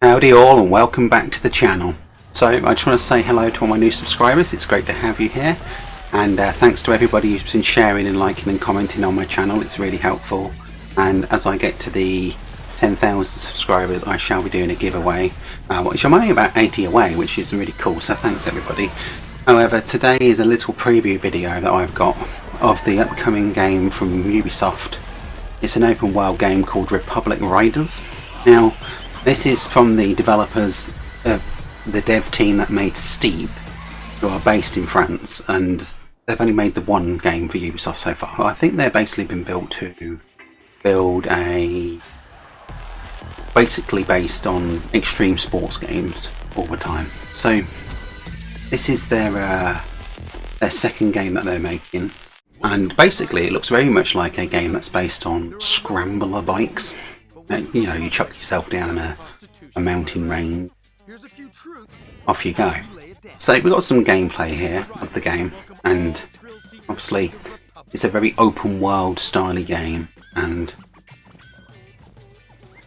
Howdy all and welcome back to the channel. So I just want to say hello to all my new subscribers. It's great to have you here, and thanks to everybody who's been sharing and liking and commenting on my channel. It's really helpful, and as I get to the 10,000 subscribers I shall be doing a giveaway, which I'm only about 80 away, which is really cool, so thanks everybody. However, today is a little preview video that I've got of the upcoming game from Ubisoft. It's an open world game called Republic Riders. Now, this is from the developers, the dev team that made Steep, who are based in France, and they've only made the one game for Ubisoft so far. I think they're basically been built to build a basically based on extreme sports games all the time. So this is their second game that they're making, and basically it looks very much like a game that's based on scrambler bikes. You know, you chuck yourself down a mountain range, off you go. So we've got some gameplay here of the game, and obviously it's a very open world styly game, and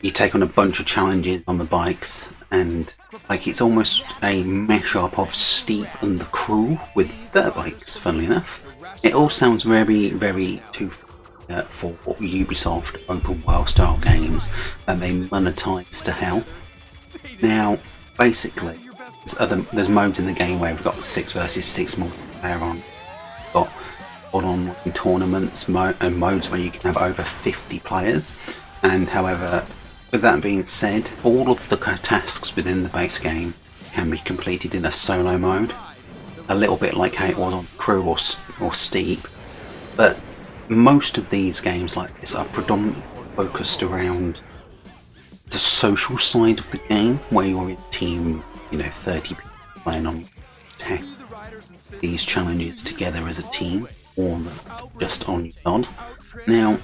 you take on a bunch of challenges on the bikes, and like it's almost a mash-up of Steep and The Crew with dirt bikes, funnily enough. It all sounds very, very too for Ubisoft open world style games, and they monetize to hell. Now basically there's modes in the game where we've got 6 versus 6 multiplayer on, we've got online tournaments and modes where you can have over 50 players, and however, with that being said, all of the tasks within the base game can be completed in a solo mode, a little bit like how it was on Crew or Steep, but most of these games like this are predominantly focused around the social side of the game, where you're in a team, 30 people playing on tech these challenges together as a team, or just on your own. Now,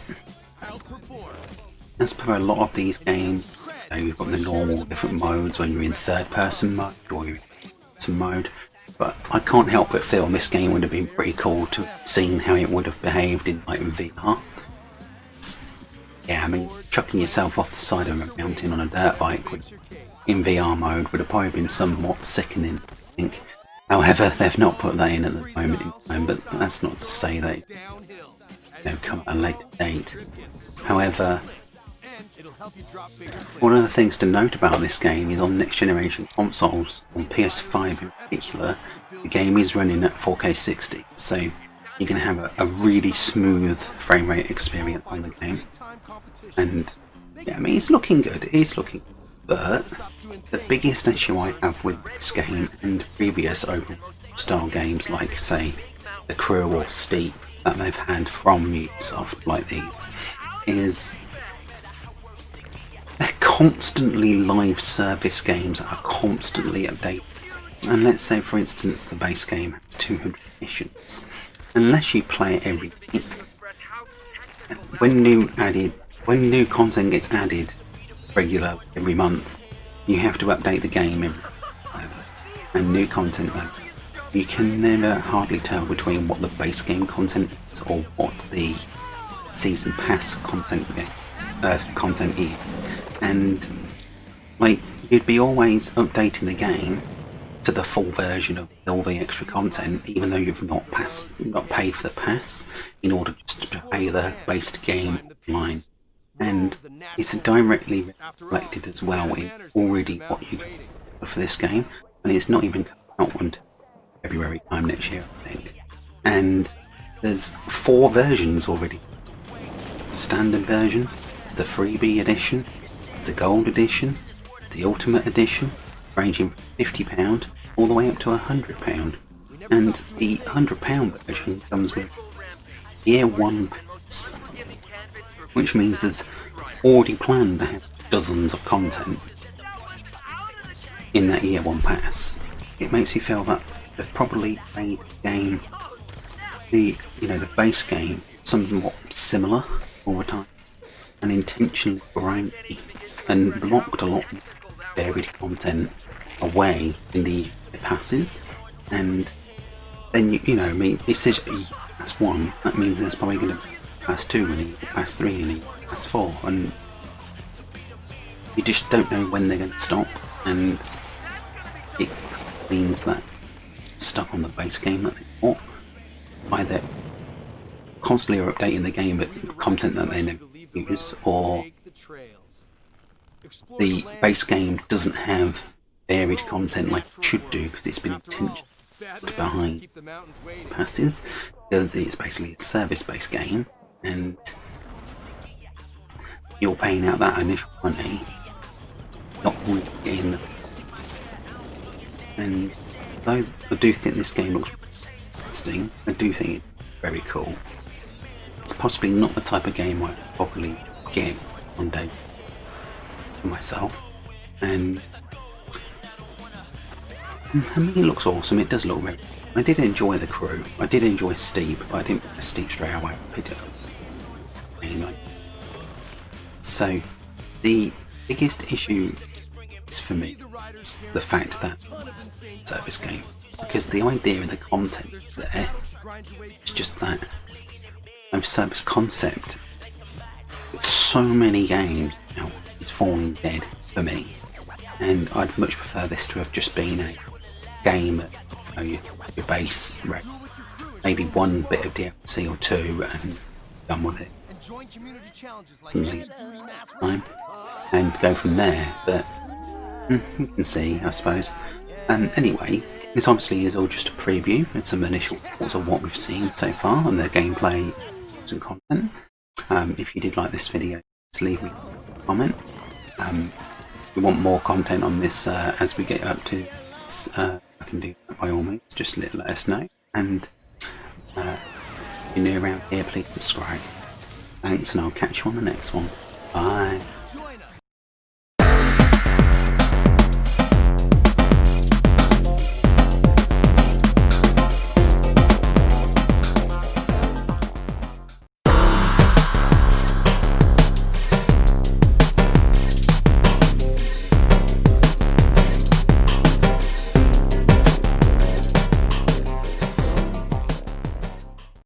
as per a lot of these games, you've got the normal different modes when you're in third person mode or you're in some mode, but I can't help but feel this game would have been pretty cool to have seen how it would have behaved in like VR. Yeah, I mean, chucking yourself off the side of a mountain on a dirt bike in VR mode would have probably been somewhat sickening, I think. However, they've not put that in at the moment in time, but that's not to say they come at a later date. However, one of the things to note about this game is on next generation consoles, on PS5 in particular, the game is running at 4K 60, so you're going to have a really smooth frame rate experience on the game. And yeah, I mean, it's looking good, but the biggest issue I have with this game and previous open style games like, say, The Crew or Steep that they've had from Ubisoft like these, is they're constantly live service games that are constantly updated. And let's say, for instance, the base game has 200 missions. Unless you play it every week, when new content gets added regular every month, you have to update the game and new content. You can never hardly tell between what the base game content is or what the season pass content is, and like you'd be always updating the game to the full version of all the extra content, even though you've not paid for the pass in order just to pay the base game online. And it's directly reflected as well in already what you can for this game, and it's not even coming out until February time next year, I think. And there's 4 versions already. It's the standard version, it's the freebie edition, it's the gold edition, the ultimate edition, ranging from £50 all the way up to £100. And the £100 version comes with Year 1 pass, which means there's already planned to have dozens of content in that Year 1 pass. It makes me feel that they've probably made the game, the base game, somewhat similar all the time, and intentionally variety, and blocked a lot of varied content away in the passes. And then I mean, it says pass 1, that means there's probably going to be pass 2 and pass 3 and pass 4, and you just don't know when they're going to stop. and it means that stuck on the base game that they bought, either constantly are updating the game but content that they never use, or the base game doesn't have varied content like it should do because it's been intentionally put behind passes, because it's basically a service-based game and you're paying out that initial money, not really getting the. And though I do think this game looks interesting, I do think it's very cool. It's possibly not the type of game I probably get one day for myself, and I mean, it looks awesome. It does look very. I did enjoy the crew. I did enjoy Steep, but I didn't play Steep straight away. I picked it up. Anyway. So, the biggest issue is for me is the fact that it's a service game, because the idea and the content there is just that service concept. So many games now is falling dead for me, and I'd much prefer this to have just been a game at your base, maybe one bit of DLC or two, and done with it. Time and go from there. But you can see, I suppose. Anyway, this obviously is all just a preview and some initial thoughts of what we've seen so far and the gameplay and content. If you did like this video, please leave me a comment. If you want more content on this as we get up to this, I can do that by all means. Just let us know. And if you're new around here, please subscribe. Thanks, and I'll catch you on the next one. Bye.